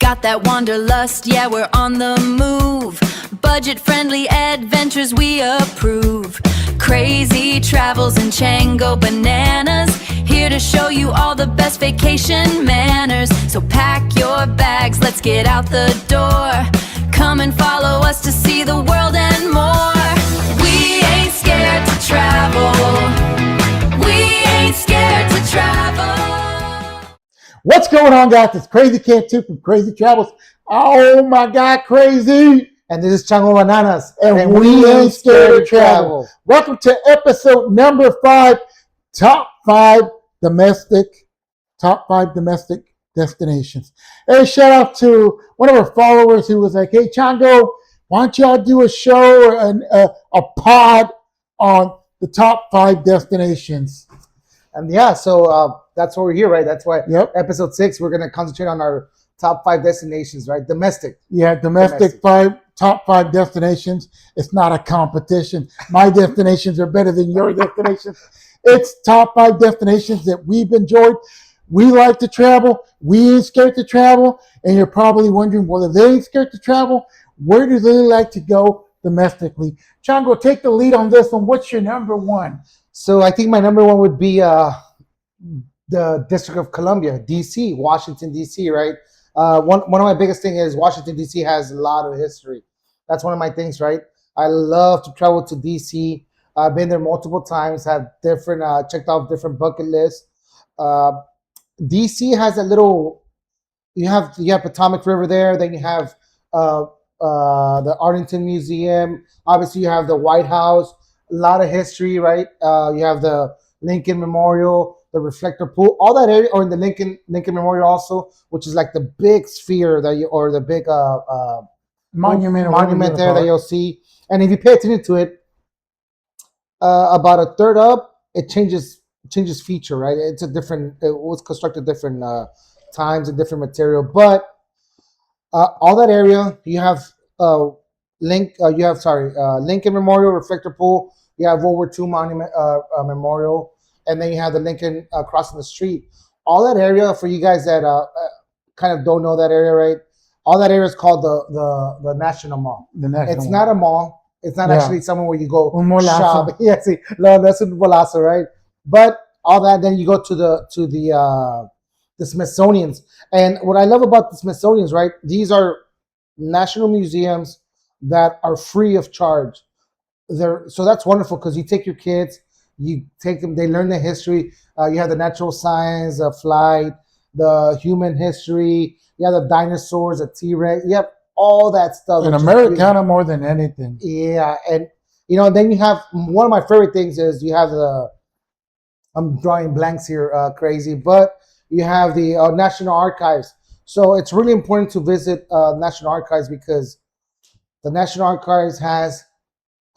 got that wanderlust, yeah, we're on the move. Budget-friendly adventures we approve. Crazy travels and Chango bananas. Here to show you all the best vacation manners. So pack your bags, let's get out the door. Come and follow us to see the world and more. We ain't scared to travel. We ain't scared to travel. What's going on, guys? It's Crazy Cat 2 from Crazy Travels. Oh my God, Crazy! And this is Chango Bananas. And we ain't scared to travel. Welcome to episode number 5, top 5 domestic destinations. Hey, shout out to one of our followers who was like, hey, Chango, why don't y'all do a show or a pod on the top 5 destinations? And yeah, so that's why we're here, right? That's why Episode 6, we're going to concentrate on our top 5 destinations, right? Domestic. Yeah, domestic. Top 5 destinations. It's not a competition. My destinations are better than your destinations. It's top 5 destinations that we've enjoyed. We like to travel. We ain't scared to travel. And you're probably wondering, well, if they ain't scared to travel, where do they like to go domestically? Chango, take the lead on this one. What's your number 1? So I think my number 1 would be the District of Columbia, D.C., Washington, D.C., right? One of my biggest things is Washington, D.C. has a lot of history. That's one of my things, right? I love to travel to D.C. I've been there multiple times, have different, checked off different bucket lists. D.C. has a little, you have Potomac River there, then you have the Arlington Museum. Obviously, you have the White House, a lot of history, right? You have the Lincoln Memorial, the Reflector Pool, all that area, or in the Lincoln Memorial also, which is like the big sphere or the big monument there that you'll see. And if you pay attention to it, about a third up, it changes feature, right? It's a different, it was constructed different times and different material, but all that area, you have Lincoln Memorial, Reflector Pool, you have World War II Monument Memorial, and then you have the Lincoln crossing the street. All that area, for you guys that kind of don't know that area, right? All that area is called the National Mall. It's not a mall. It's not actually somewhere where you go shop. Yeah, see, no, that's in Bolazo, right? But all that, then you go to the Smithsonian's. And what I love about the Smithsonian's, right? These are national museums that are free of charge. So that's wonderful because you take your kids, you take them, they learn the history. You have the natural science, flight, the human history. You have the dinosaurs, the T-Rex. You have all that stuff. In Americana more than anything. Yeah, and then you have one of my favorite things is you have I'm drawing blanks here, Crazy, but you have the National Archives. So it's really important to visit National Archives because the National Archives has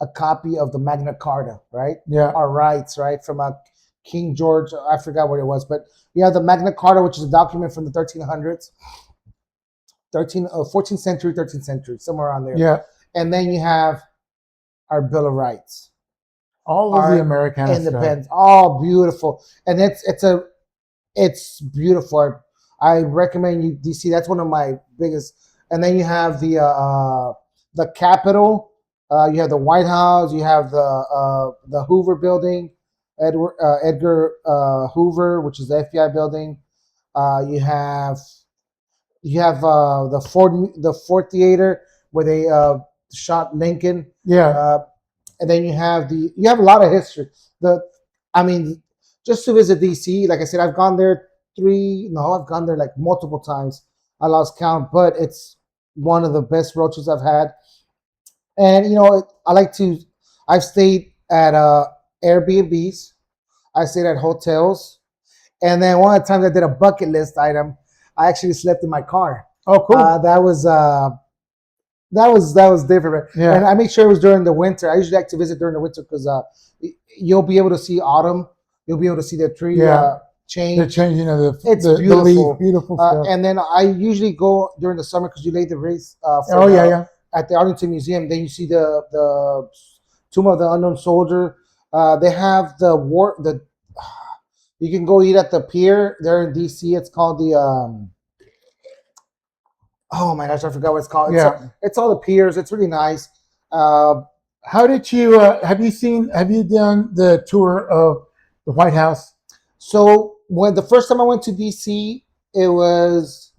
a copy of the Magna Carta, right? Yeah. Our rights, right? From King George, I forgot what it was, but you have the Magna Carta, which is a document from the 1300s, 14th century, 13th century, somewhere around there. Yeah. And then you have our Bill of Rights. All of the American independence, all beautiful, and it's beautiful. I recommend you DC. That's one of my biggest. And then you have the Capitol. You have the White House. You have the Hoover Building, Edgar Hoover, which is the FBI building. You have the Ford Theater where they shot Lincoln. Yeah. And then you have a lot of history. Just to visit DC, like I said, I've gone there like multiple times. I lost count, but it's one of the best road trips I've had. And I've stayed at Airbnbs. I stayed at hotels. And then one of the times I did a bucket list item, I actually slept in my car. Oh, cool. That was different. Yeah. And I make sure it was during the winter. I usually like to visit during the winter because you'll be able to see autumn. You'll be able to see the tree change. The changing of it's the beautiful. leaf. Beautiful stuff. And then I usually go during the summer because you lay the race at the Arlington Museum. Then you see the Tomb of the Unknown Soldier. They have you can go eat at the pier there in DC. It's called the Oh my gosh, I forgot what it's called. Yeah. It's all the piers. It's really nice. How did you have you done the tour of the White House? So when the first time I went to DC, it was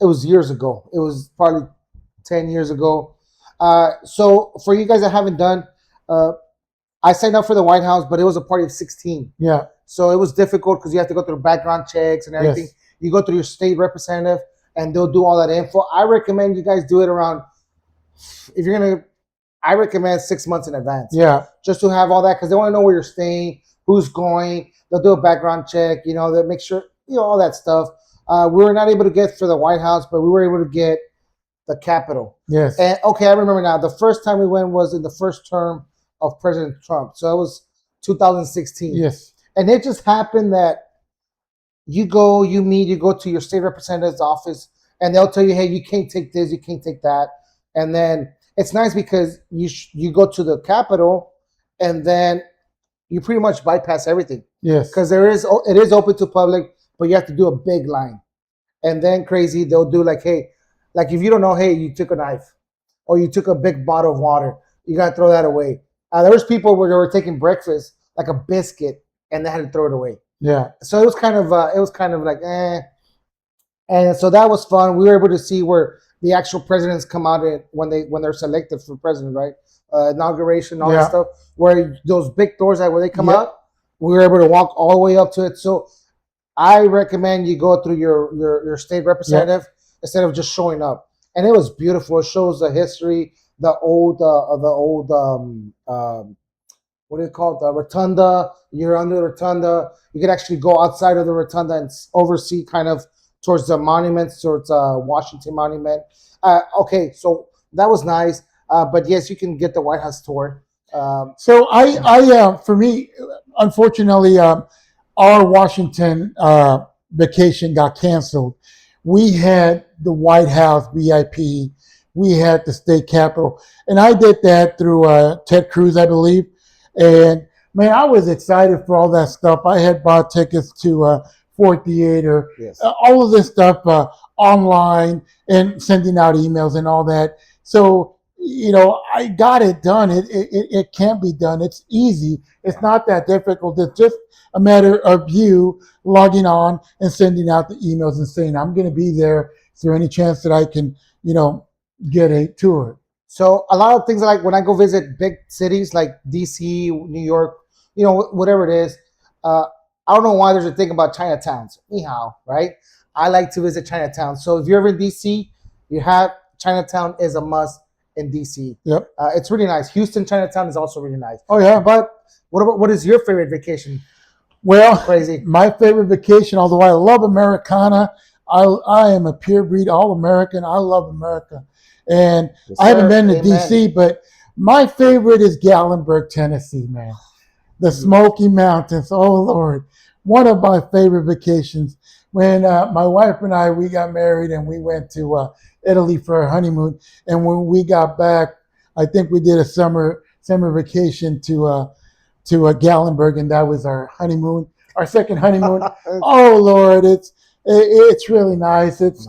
it was years ago. It was probably 10 years ago. So for you guys that haven't done, uh, I signed up for the White House, but it was a party of 16. Yeah. So it was difficult because you have to go through background checks and everything. Yes. You go through your state representative, and they'll do all that info. I recommend you guys do it around. If you're gonna, I recommend 6 months in advance. Yeah. Just to have all that because they want to know where you're staying, who's going. They'll do a background check. They'll make sure all that stuff. We were not able to get for the White House, but we were able to get the Capitol. Yes. And okay, I remember now. The first time we went was in the first term of President Trump, so it was 2016. Yes. And it just happened that you go, you go to your state representative's office, and they'll tell you, hey, you can't take this, you can't take that, and then it's nice because you go to the Capitol, and then you pretty much bypass everything Yes. because it is open to public, but you have to do a big line, and then crazy they'll do like, hey, like if you don't know, hey, you took a knife or you took a big bottle of water, you gotta throw that away. There was people where they were taking breakfast like a biscuit and they had to throw it away. Yeah. So it was kind of like and so that was fun. We were able to see where the actual presidents come out when they're selected for president, right? Inauguration, all that stuff. Where those big doors where they come out, we were able to walk all the way up to it. So I recommend you go through your state representative instead of just showing up. And it was beautiful. It shows the history, the old what do you call it? The rotunda. You're under the rotunda. You can actually go outside of the rotunda and oversee kind of towards the monuments, towards Washington Monument. Okay, so that was nice. But yes, you can get the White House tour. So for me, unfortunately, our Washington vacation got canceled. We had the White House VIP. We had the state capitol, and I did that through Ted Cruz, I believe. And man, I was excited for all that stuff. I had bought tickets to Ford Theater, all of this stuff online, and sending out emails and all that. So I got it done. It can be done. It's easy. It's not that difficult. It's just a matter of you logging on and sending out the emails and saying, I'm going to be there. Is there any chance that I can, get a tour? So a lot of things like when I go visit big cities like DC, New York, whatever it is, I don't know why there's a thing about Chinatowns. Anyhow, right? I like to visit Chinatown. So if you're ever in DC, Chinatown is a must in DC. Yep. It's really nice. Houston Chinatown is also really nice. Oh yeah. But what is your favorite vacation? Well, crazy. My favorite vacation, although I love Americana, I am a pure breed All-American. I love America. And I haven't been to DC, but my favorite is Gatlinburg, Tennessee, man. The Smoky Mountains. Oh, Lord. One of my favorite vacations. When my wife and we got married and we went to Italy for our honeymoon. And when we got back, I think we did a summer vacation to Gatlinburg, and that was our honeymoon, our second honeymoon. Oh, Lord, it's really nice. It's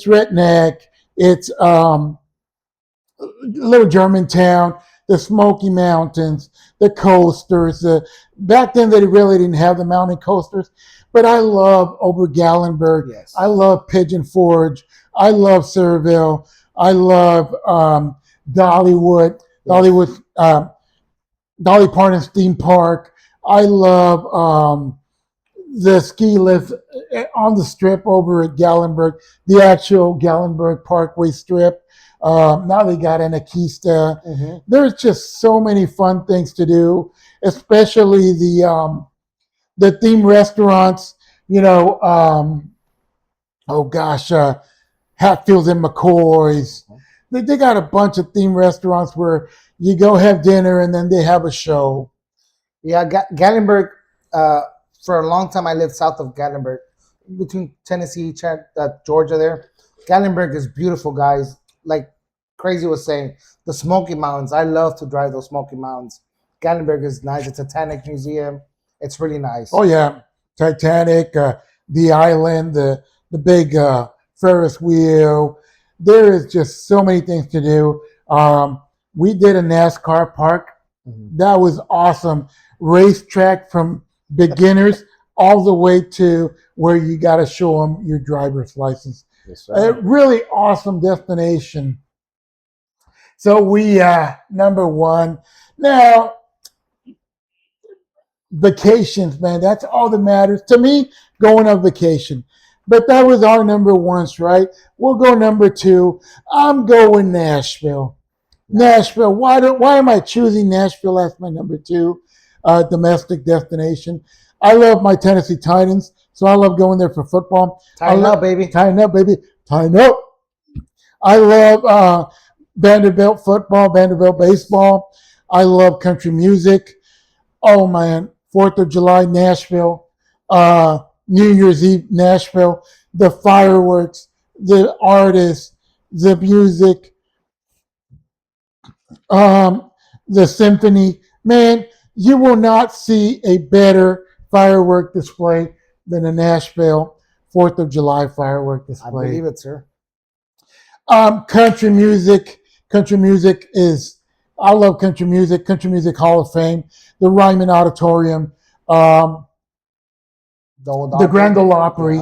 redneck. It's little Germantown, the Smoky Mountains, the coasters. Back then, they really didn't have the mountain coasters, but I love Ober Gallenberg. Yes. I love Pigeon Forge. I love Seville. I love Dollywood, Dolly Parton Theme Park. I love the ski lift on the strip over at Gallenberg, the actual Gallenberg Parkway strip. Now they got Anarchista. Mm-hmm. There's just so many fun things to do, especially the theme restaurants. Hatfields and McCoy's. They got a bunch of theme restaurants where you go have dinner and then they have a show. Yeah, Gatlinburg. For a long time, I lived south of Gatlinburg, between Tennessee, Georgia. There, Gatlinburg is beautiful, guys. Like Crazy was saying, the Smoky Mountains. I love to drive those Smoky Mountains. Gatlinburg is nice. It's a Titanic museum. It's really nice. Oh yeah, Titanic, the island, the big Ferris wheel. there is just so many things to do. We did a NASCAR park. Mhm. That was awesome. Racetrack from beginners all the way to where you got to show them your driver's license. Yes, A sir. really awesome destination. So we number one. Now vacations, man. That's all that matters to me. Going on vacation, but that was our number ones, right? We'll go number two. I'm going Nashville. Nashville. Why am I choosing Nashville as my number two domestic destination? I love my Tennessee Titans, so I love going there for football. Tighten up, baby. Tighten up, baby. Tighten up. I love Vanderbilt football, Vanderbilt baseball. I love country music. Oh man, Fourth of July, Nashville, New Year's Eve, Nashville, the fireworks, the artists, the music, um, the symphony. Man, you will not see a better firework display than a Nashville Fourth of July firework I display. believe it, sir. Country music. Country music is. I love country music. Country Music Hall of Fame, the Ryman Auditorium, the Grand Ole Opry,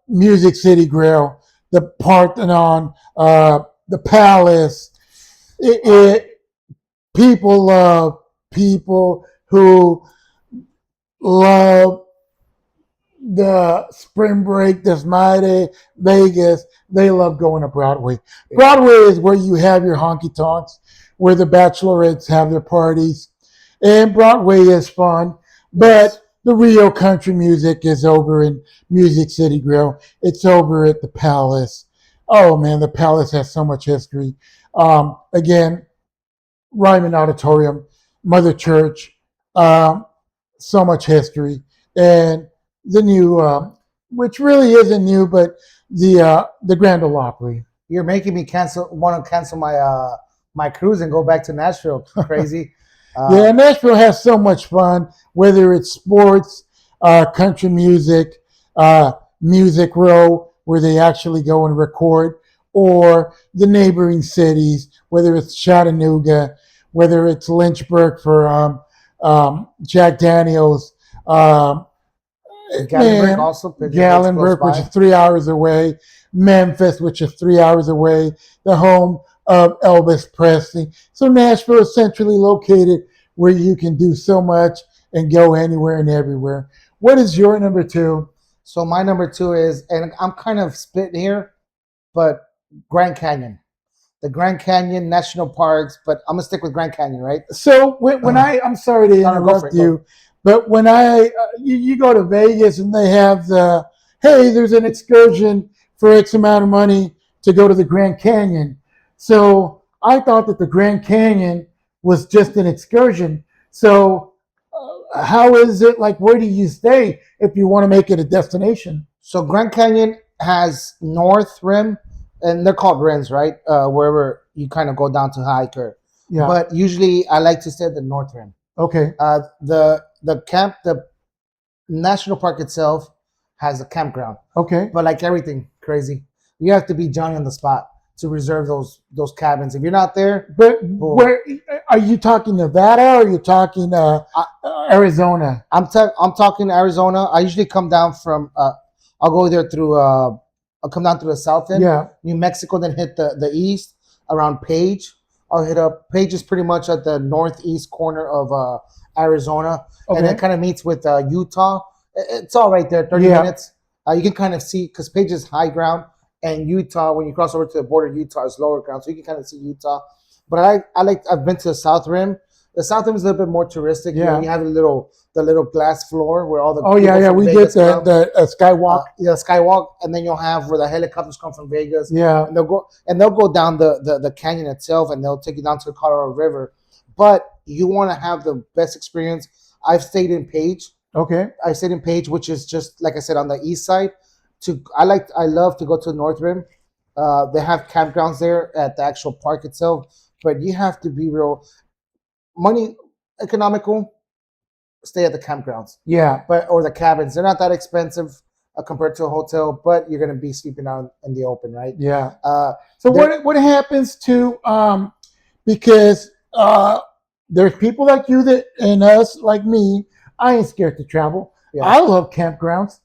Music City Grill, the Parthenon, the Palace. People love people who love the spring break, this Mighty Vegas. They love going to Broadway. Broadway is where you have your honky tonks, where the bachelorettes have their parties. And Broadway is fun, but the real country music is over in Music City Grill. It's over at the Palace. Oh man, the Palace has so much history. Again, Ryman Auditorium, Mother Church, so much history. And the new, which really isn't new, but the Grand Ole Opry. You're making me want to cancel my my cruise and go back to Nashville. Crazy. Yeah, Nashville has so much fun, whether it's sports, country music, Music Row, where they actually go and record, or the neighboring cities, whether it's Chattanooga, whether it's Lynchburg for Jack Daniels, Gallenberg also. Gallenberg, which is 3 hours away, Memphis, which is 3 hours away, the home of Elvis Presley. So Nashville is centrally located where you can do so much and go anywhere and everywhere. What is your number two? So my number two is, and I'm kind of split here, but Grand Canyon, the Grand Canyon National Parks. But I'm gonna stick with Grand Canyon, right? So when I'm sorry to No, go for interrupt it, you, but when you go to Vegas and they have hey, there's an excursion for X amount of money to go to the Grand Canyon. So I thought that the Grand Canyon was just an excursion. So how is it like? Where do you stay if you want to make it a destination? So Grand Canyon has North Rim, and they're called rims, right? Wherever you kind of go down to hike, or Yeah. but usually I like to stay at the North Rim. Okay. The national park itself has a campground, Okay. but like everything crazy, you have to be Johnny on the spot to reserve those cabins. If you're not there, But where are you talking Nevada or are you talking Arizona? I'm talking Arizona. I usually come down from I'll go there through I'll come down through the south end, Yeah. New Mexico, then hit the east around Page. I'll hit up Page is pretty much at the northeast corner of Arizona, and Okay. it kind of meets with Utah. It's all right there, 30 Yeah. minutes. You can kind of see because Page is high ground, and Utah, when you cross over to the border, Utah is lower ground, so you can kind of see Utah. But I've been to the South Rim. The South Rim is a little bit more touristic. You know, Yeah. you have the little glass floor where all the Oh yeah, people yeah. from We Vegas did come. the skywalk. Yeah, skywalk, and then you'll have where the helicopters come from Vegas, Yeah. and they'll go down the canyon itself, and they'll take you down to the Colorado River. But you want to have the best experience. I've stayed in Page. Okay. I stayed in Page, which is just like I said on the east side. I love to go to North Rim. They have campgrounds there at the actual park itself, but you have to be real money economical. Stay at the campgrounds, Yeah. or the cabins. They're not that expensive. compared to a hotel, but you're gonna be sleeping out in the open, right? Yeah. Uh, So there- what happens to because there's people like you that and us like me. I ain't scared to travel. Yeah. I love campgrounds,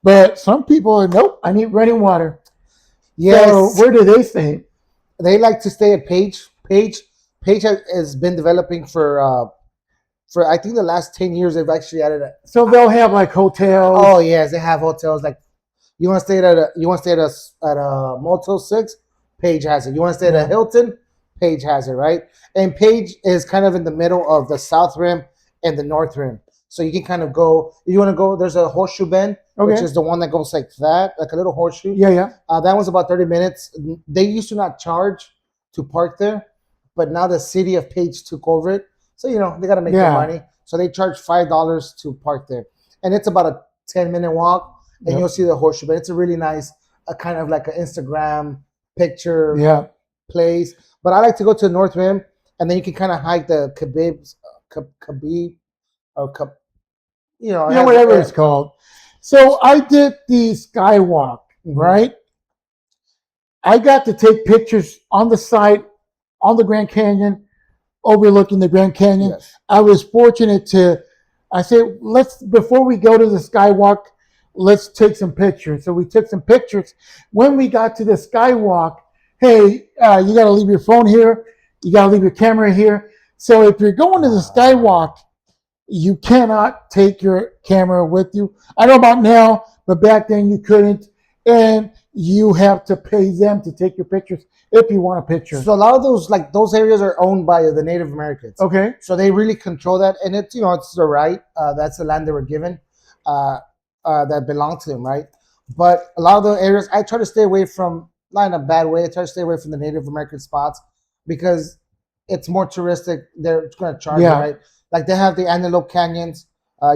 but some people are nope. I need running water. yes, So where do they stay? they like to stay at Page. Page has been developing for I think the last 10 years. They've actually added a, So they'll have like hotels. oh yes, they have hotels. Like you want to stay at a Motel 6, Page has it. You want to stay at a Yeah. Hilton, Page has it, right? And Page is kind of in the middle of the South Rim and the North Rim, so you can kind of go. If you want to go, there's a Horseshoe Bend, which Okay. is the one that goes like that, like a little horseshoe. Yeah, yeah. That one's about 30 minutes. They used to not charge to park there, but now the city of Page took over it. So, they got to make their Yeah. money. So they charge $5 to park there. And it's about a 10-minute walk, and Yep. you'll see the horseshoe. But it's a really nice, kind of like an Instagram picture Yeah. place. But I like to go to the North Rim, and then you can kind of hike the Khabib, or Kab, it has- Whatever it's called. So I did the skywalk, Mhm. right? I got to take pictures on the site, on the Grand Canyon, overlooking the Grand Canyon. Yes. I was fortunate I said, before we go to the skywalk, let's take some pictures. So we took some pictures. When we got to the skywalk, hey, you got to leave your phone here. You got to leave your camera here. So if you're going to the skywalk, you cannot take your camera with you. I don't know about now, but back then you couldn't. And you have to pay them to take your pictures if you want a picture. So a lot of those areas are owned by the Native Americans. Okay. So they really control that, and it's it's the right. That's the land they were given, that belonged to them, right? But a lot of the areas I try to stay away from, not in a bad way. I try to stay away from the Native American spots because it's more touristic. They're going to charge you, Yeah. right? Like they have the Antelope Canyons.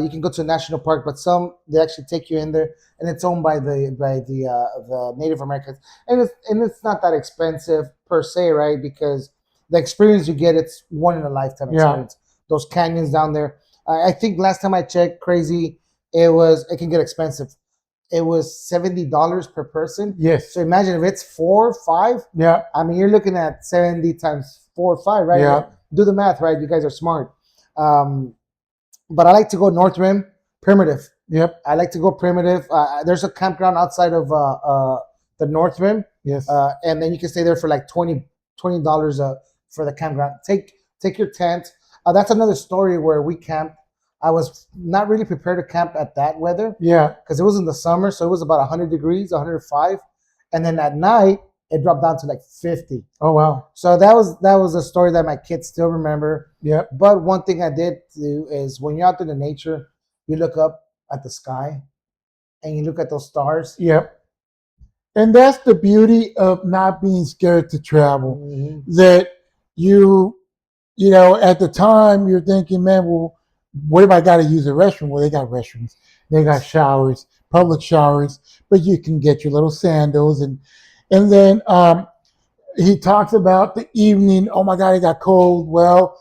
You can go to a national park, but some they actually take you in there, and it's owned by the Native Americans, and it's not that expensive per se, right? Because the experience you get, it's one in a lifetime Yeah. experience. Those canyons down there. I think last time I checked, crazy, it can get expensive. It was $70 per person. Yes. So imagine if it's 4 or 5. Yeah. I mean, you're looking at 70 times 4 or 5, right? Yeah. Do the math, right? You guys are smart. But I like to go North Rim, Primitive. Yep. I like to go Primitive. There's a campground outside of the North Rim, Yes. and then you can stay there for like $20 for the campground. Take your tent. That's another story where we camped. I was not really prepared to camp at that weather Yeah. because it was in the summer, so it was about 100 degrees, 105, and then at night it dropped down to like 50. Oh wow. So that was a story that my kids still remember. Yep. But one thing I did do is when you're out in the nature, you look up at the sky and you look at those stars. Yep. And that's the beauty of not being scared to travel. Mhm. That at the time you're thinking, man, well, what if I got to use a restroom? Well, they got restrooms, they got showers, public showers, but you can get your little sandals and then he talks about the evening. Oh my God, it got cold. Well,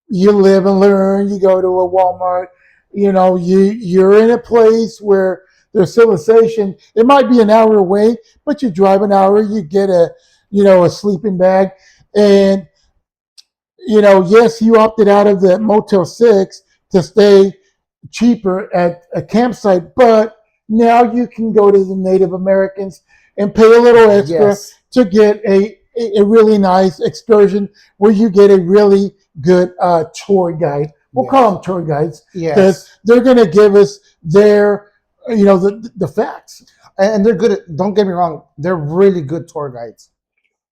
you live and learn. You go to a Walmart. You're in a place where there's civilization. It might be an hour away, but you drive an hour. You get a sleeping bag, and yes, you opted out of the Motel 6 to stay cheaper at a campsite, but now you can go to the Native Americans and pay a little extra Yes. to get a really nice excursion where you get a really good tour guide. We'll call them tour guides because Yes. they're going to give us their, the facts. And they're good at, don't get me wrong, they're really good tour guides.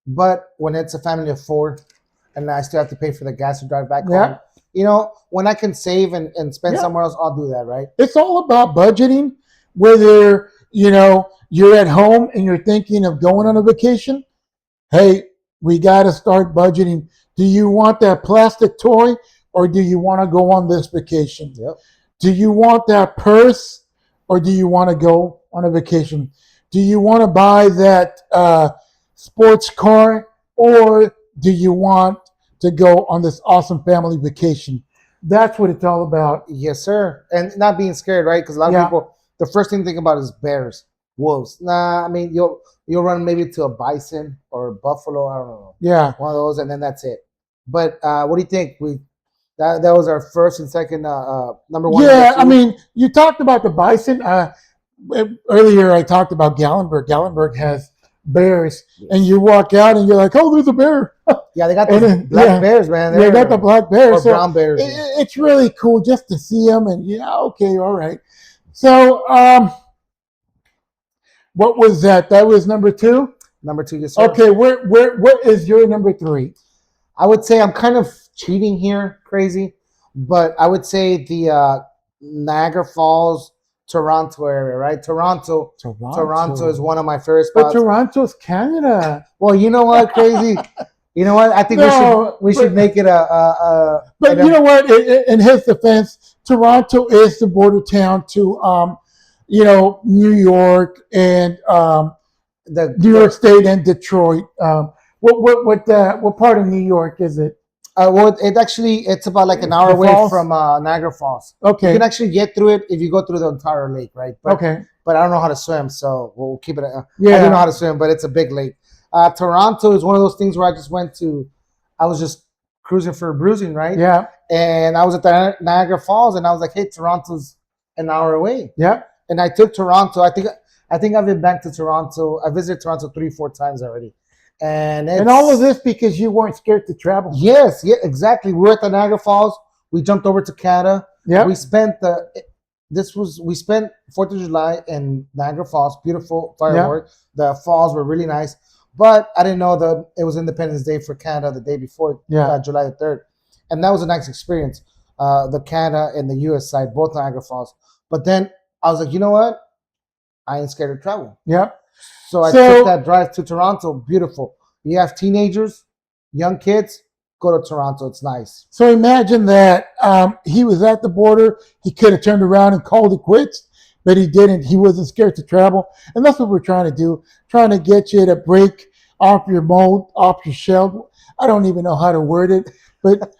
But when it's a family of 4 and I still have to pay for the gas to drive back Yeah. home, when I can save and spend Yeah. somewhere else, I'll do that, right? It's all about budgeting, whether, you're at home and you're thinking of going on a vacation. Hey, we got to start budgeting. Do you want that plastic toy or do you want to go on this vacation? Yep. Do you want that purse or do you want to go on a vacation? Do you want to buy that sports car or do you want to go on this awesome family vacation? That's what it's all about. Yes, sir. And not being scared, right? Because a lot of Yeah. people, the first thing to think about is bears, wolves. Nah, I mean you'll run maybe to a bison or a buffalo. I don't know, Yeah. one of those, and then that's it. But what do you think? That was our first and second number one. Yeah, number I two. mean, you talked about the bison. Earlier, I talked about Gallenberg. Gallenberg has bears, and you walk out and you're like, "Oh, there's a bear." Yeah, they got And the then, black yeah, bears, man. They got the black or bears. So brown bears. it's really cool just to see them, and yeah, okay, all right. So, what was that? That was number 2. Number 2, yes, sir. Okay, what is your number 3? I would say I'm kind of cheating here, crazy, but I would say the Niagara Falls, Toronto area, right? Toronto is one of my favorite But spots. Toronto's Canada. Well, you know what, crazy. You know what? I think No, we should make it But you know what? In his defense, Toronto is the border town to, New York and New York State and Detroit. What part of New York is it? well, it's about like an hour The away falls? from Niagara Falls. You Okay. can actually get through it if you go through the entire lake, right? But, Okay. But I don't know how to swim, so we'll keep it. I Yeah. do know how to swim, but it's a big lake. Toronto is one of those things where I just went to. I was just cruising for a bruising, right? Yeah. And I was at the Niagara Falls, and I was like, "Hey, Toronto's an hour away." Yeah. And I took Toronto. I think I've been back to Toronto. I visited Toronto 3-4 times already, and all of this because you weren't scared to travel. Yes, yeah, exactly. We were at the Niagara Falls. We jumped over to Canada. Yeah. We spent we spent 4th of July in Niagara Falls. Beautiful firework. The falls were really nice. But I didn't know that it was Independence Day for Canada the day before, July the 3rd. And that was a nice experience. The Canada and the US side, both Niagara Falls. But then I was like, you know what? I ain't scared to travel. Yeah. So I took that drive to Toronto. Beautiful. You have teenagers, young kids, go to Toronto. It's nice. So imagine that he was at the border. He could have turned around and called it quits, but he didn't. He wasn't scared to travel. And that's what we're trying to do, trying to get you to break off your mold, off your shell. I don't even know how to word it, but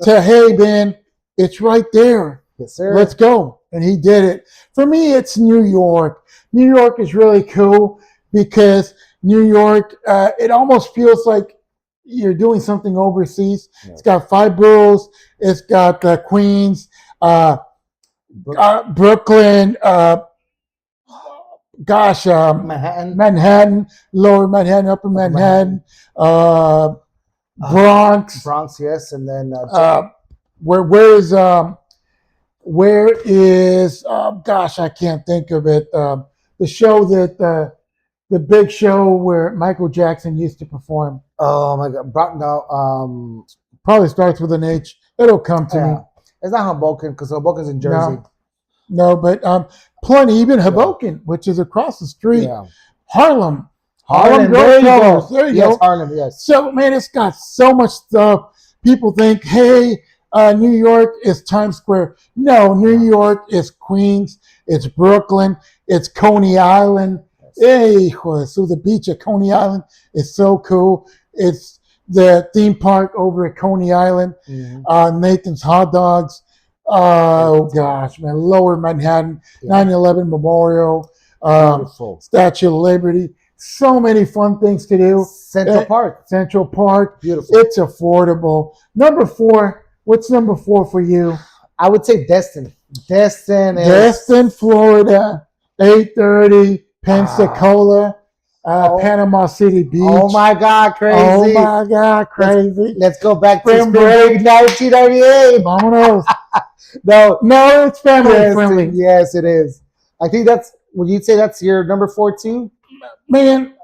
hey, man, it's right there. Yes, sir. Let's go. And he did it. For me, it's New York. New York is really cool because New York, it almost feels like you're doing something overseas. Yeah. It's got 5 boroughs. It's got Queens, Brooklyn, Manhattan, Lower Manhattan, Upper Manhattan, Bronx. Bronx, yes. And then where is I can't think of it. The show that the big show where Michael Jackson used to perform. Oh my God! No, probably starts with an H. It'll come to me. It's not Hoboken because Hoboken's in Jersey. No, but plenty. Even Hoboken, which is across the street. Yeah. Harlem. There you go. There you go. Yes, Harlem. Yes. So man, it's got so much stuff. People think, hey, New York is Times Square. No, New York is Queens. It's Brooklyn. It's Coney Island. Hey, so the beach at Coney Island is so cool. It's the theme park over at Coney Island. Mm-hmm. Nathan's Hot Dogs. Oh gosh, man! Lower Manhattan, 9/11 Memorial, Statue of Liberty. So many fun things to do. Central Park. Beautiful. It's affordable. Number 4. What's number 4 for you? I would say Destin. Destin, Florida. 830. Pensacola, Panama City Beach. Oh my God, crazy! Oh my God, crazy! Let's go back to Spring break 1998. Vámonos. No, it's family friendly. Yes, it is. I think would you say that's your number 4 too? Man,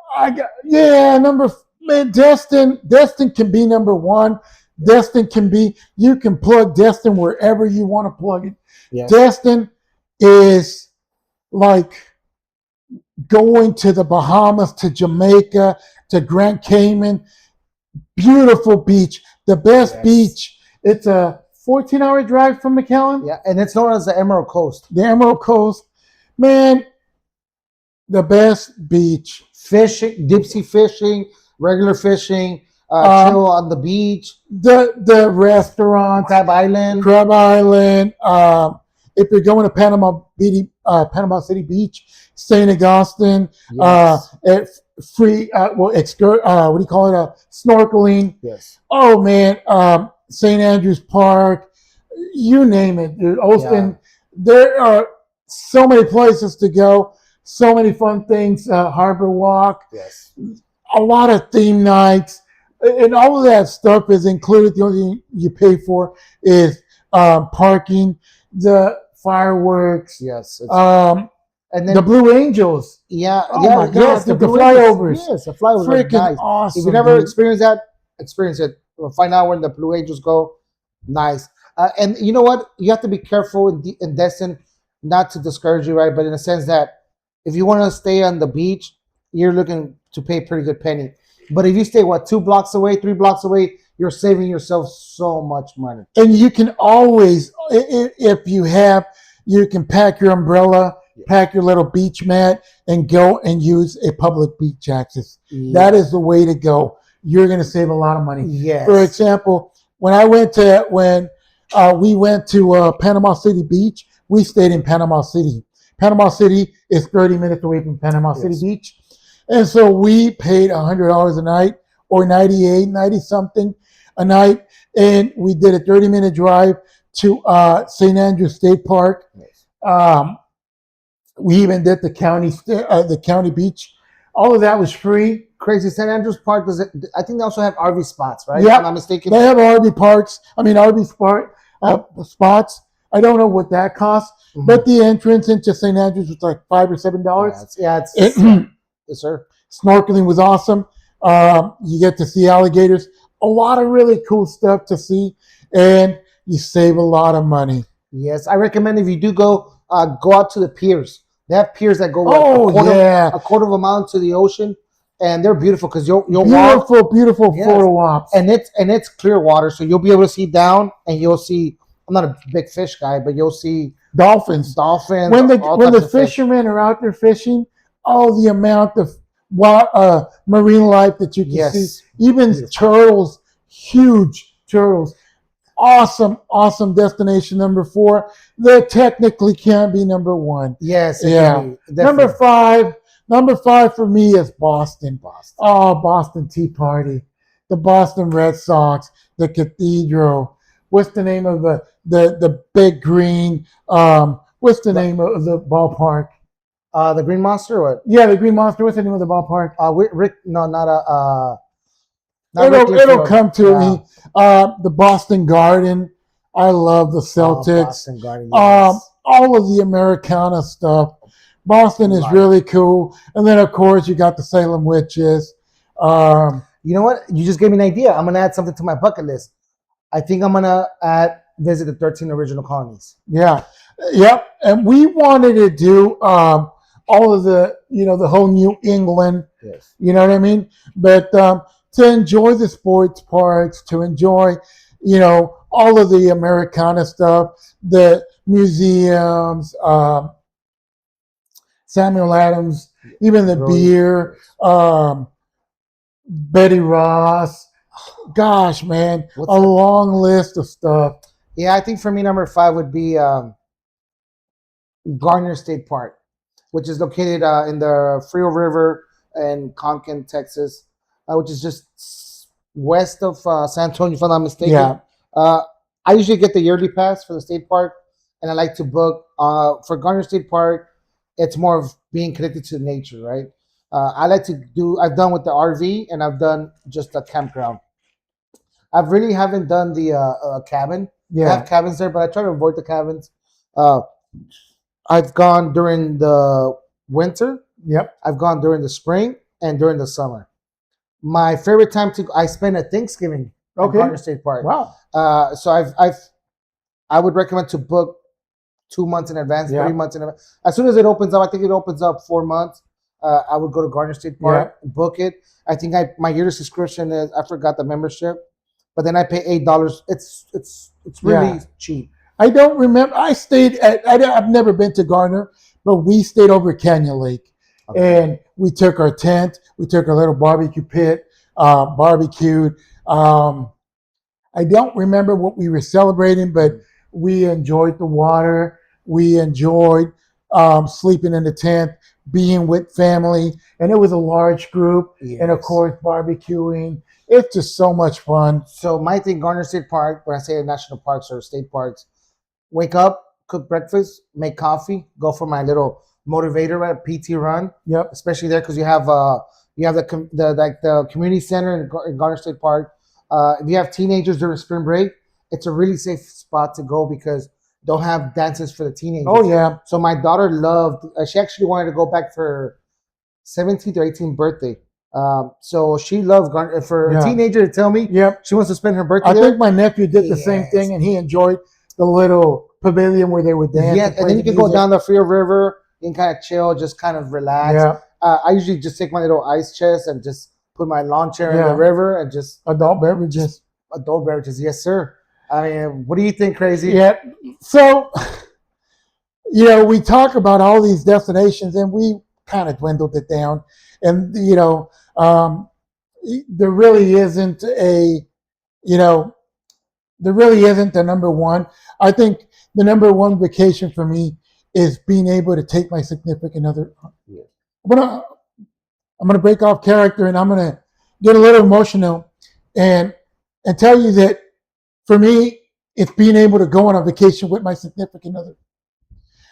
Destin can be number 1. Destin can be, you can plug Destin wherever you want to plug it. Yes. Destin is like going to the Bahamas, to Jamaica, to Grand Cayman. Beautiful beach. The best beach. It's a 14-hour drive from McAllen. Yeah, and it's known as the Emerald Coast. The Emerald Coast. Man, the best beach. Fishing, deep sea fishing, regular fishing, chill on the beach. The restaurants. Crab Island. If you're going to Panama Panama City Beach, St. Augustine, Yes. free, what do you call it? Snorkeling. Yes. Oh man, St. Andrews Park, you name it, dude. Austin. There are so many places to go, so many fun things. Harbor Walk, Yes. a lot of theme nights, and all of that stuff is included. The only thing you pay for is parking, the fireworks, Yes. And the then Blue Angels. yeah, Oh yeah, my God, yes, the Blue flyovers. Angels. Yes, the flyovers are Freaking nice. awesome. If you never dude. experienced that, experience it. We'll find out when the Blue Angels go. Nice. And you know what? You have to be careful in Destin, not to discourage you, right? But in a sense that if you want to stay on the beach, you're looking to pay a pretty good penny. But if you stay 2 blocks away, 3 blocks away, you're saving yourself so much money. And you can always, if you have, you can pack your umbrella, pack your little beach mat, and go and use a public beach access. That is the way to go. You're going to save a lot of money. Yes. For example, when we went to Panama City Beach, we stayed in Panama City. Panama City is 30 minutes away from Panama City Beach. And so we paid $100 a night, or 90 something a night. And we did a 30-minute drive to St. Andrews State Park. We even did the county beach. All of that was free. Crazy. St. Andrews Park, I think they also have RV spots, right? Yeah, if I'm not mistaken. They have RV spots. I don't know what that costs, but the entrance into St. Andrews was like $5 or $7. Yes, sir. Snorkeling was awesome. You get to see alligators. A lot of really cool stuff to see, and you save a lot of money. Yes, I recommend if you do go out to the piers. They have piers that go a quarter of a mile to the ocean, and they're beautiful because you'll walk. Beautiful photo ops, and it's clear water, so you'll be able to see down, and you'll see. I'm not a big fish guy, but you'll see dolphins. When the fishermen are out there fishing, the amount of marine life that you can see, even turtles, huge turtles. Awesome destination number 4 that technically can be number 1. Yes, Number five for me is Boston. Boston Tea Party, the Boston Red Sox, the Cathedral. What's the name of the big green? What's the name of the ballpark? The Green Monster, or what? Yeah, the Green Monster. What's the name of the ballpark? Rick. No, not it'll come to me. The Boston Garden. I love the Celtics. Boston Garden. Yes. All of the Americana stuff. Boston is really cool. And then, of course, you got the Salem Witches. You know what? You just gave me an idea. I'm going to add something to my bucket list. I think I'm going to visit the 13 original colonies. Yeah. Yep. And we wanted to do all of the, the whole New England. Yes. You know what I mean? But to enjoy the sports parks, to enjoy, all of the Americana stuff, the museums, Samuel Adams, even the beer, Betty Ross. Gosh, man, a long list of stuff. Yeah, I think for me, number 5 would be Garner State Park, which is located in the Frio River in Conkin, Texas, which is just west of San Antonio, if I'm not mistaken. Yeah. I usually get the yearly pass for the state park, and I like to book. For Garner State Park, it's more of being connected to nature, right? I've done with the RV, and I've done just a campground. I really haven't done the cabin. Yeah. I have cabins there, but I try to avoid the cabins. I've gone during the winter. Yep. I've gone during the spring and during the summer. My favorite time I spend at Thanksgiving at Garner State Park. Wow. So I would recommend to book 2 months in advance, 3 months in advance. As soon as it opens up, I think it opens up 4 months. I would go to Garner State Park, book it. I think my yearly subscription is, I forgot the membership, but then I pay $8. It's really cheap. I don't remember. I've never been to Garner, but we stayed over at Canyon Lake, and we took our tent, we took our little barbecue pit, barbecued. I don't remember what we were celebrating, but we enjoyed the water. We enjoyed sleeping in the tent, being with family, and it was a large group, and of Yes. course barbecuing. It's just so much fun. So my thing, Garner State Park, when I say national parks or state parks, wake up, cook breakfast, make coffee, go for my little motivator at PT run, Yep. especially there because you have the community center in Garner State Park. If you have teenagers during spring break, it's a really safe spot to go because they'll have dances for the teenagers. Oh yeah. So my daughter loved. She actually wanted to go back for her 17th or 18th birthday. So she loved for Yeah. a teenager to tell me Yep. she wants to spend her birthday I there. think my nephew did the same Yes. thing, and he enjoyed the little pavilion where they would dance. Yeah, and and play then you the can go music. down the Frio River and kind of chill, just kind of relax. Yeah. I usually just take my little ice chest and just put my lawn chair in Yeah. the river and just Adult beverages. adult beverages. Yes, sir. I mean, what do you think, Crazy? Yeah. So, we talk about all these destinations, and we kind of dwindled it down. And there really isn't there really isn't the number one. I think the number one vacation for me is being able to take my significant other. Yeah. I'm gonna break off character, and I'm gonna get a little emotional, and tell you that for me, it's being able to go on a vacation with my significant other.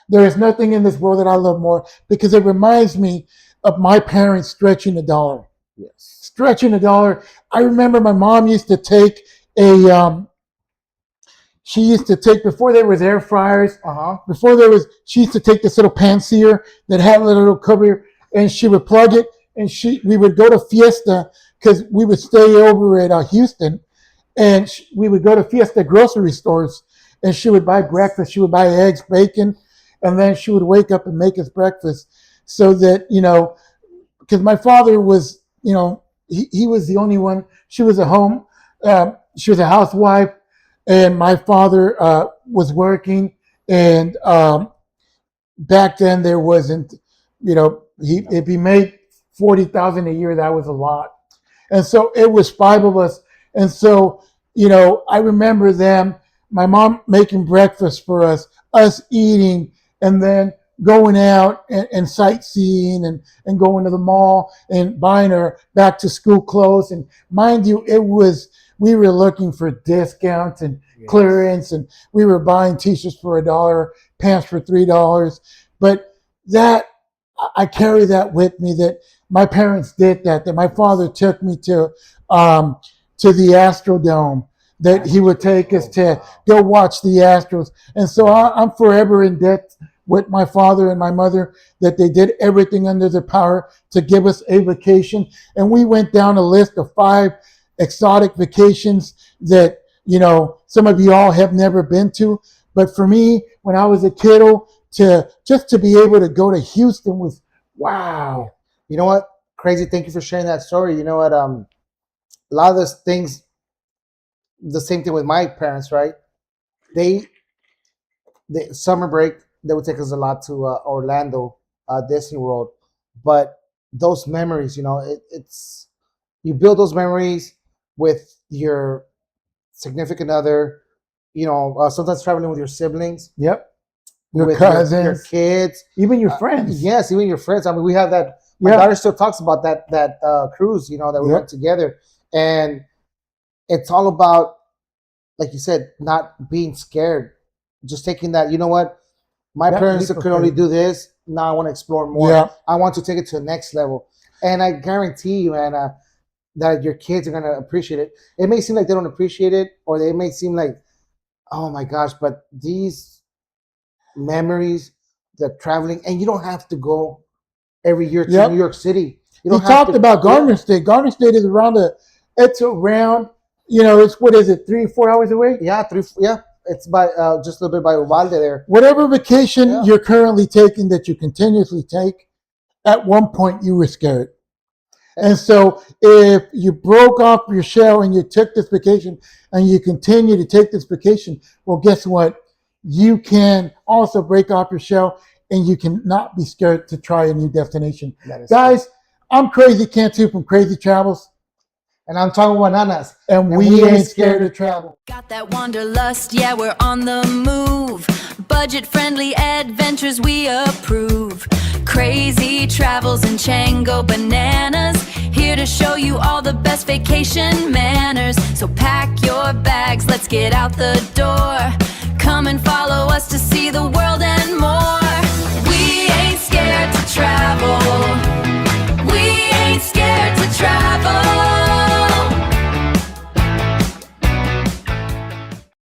There is nothing in this world that I love more because it reminds me of my parents stretching a dollar. Yes. Stretching a dollar. I remember my mom used to take before there was air fryers, she used to take this little pan sear that had a little cover, and she would plug it, and we would go to Fiesta because we would stay over at Houston, and we would go to Fiesta grocery stores, and she would buy breakfast. She would buy eggs, bacon, and then she would wake up and make us breakfast so that, because my father was, he was the only one. She was she was a housewife, and my father was working, and back then there wasn't, if he made $40,000 a year, that was a lot. And so it was five of us. And so, I remember my mom making breakfast for us eating, and then going out and sightseeing and going to the mall and buying her back to school clothes. And mind you, we were looking for discounts and clearance, and we were buying t-shirts for $1, pants for $3. But I carry that with me, that my parents did that my father took me to the Astrodome, that he would take us to go watch the Astros. And so I'm forever in debt with my father and my mother, that they did everything under their power to give us a vacation. And we went down a list of 5 exotic vacations that, some of you all have never been to. But for me, when I was a kiddo, to be able to go to Houston was wow. You know what, Crazy? Thank you for sharing that story. You know what? A lot of those things, the same thing with my parents, right? The summer break, they would take us a lot to Orlando, Disney World. But those memories, it's you build those memories with your significant other. Sometimes traveling with your siblings, Yep. Your with cousins, your kids, even your friends. Yes, even your friends. I mean, we have that. My daughter still talks about that cruise, that we went together, and it's all about, like you said, not being scared, just taking that. You know what? My parents could only do this. Now I want to explore more. Yeah. I want to take it to the next level, and I guarantee you, man, that your kids are gonna appreciate it. It may seem like they don't appreciate it, or they may seem like, oh my gosh, but these memories, the traveling, and you don't have to go every year to New York City. You talked about Garner State. Garner State is it's around, it's, what is it, 3-4 hours away? Yeah, it's by just a little bit by Uvalde there. Whatever vacation you're currently taking that you continuously take, at one point you were scared. And so if you broke off your shell and you took this vacation and you continue to take this vacation, well, guess what? You can also break off your shell, and you can not be scared to try a new destination. Guys, I'm Crazy Cantu from Crazy Travels. And I'm talking bananas. And we ain't scared to travel. Got that wanderlust, yeah, we're on the move. Budget-friendly adventures we approve. Crazy travels and Chango bananas. Here to show you all the best vacation manners. So pack your bags, let's get out the door. Come and follow us to see the world and more.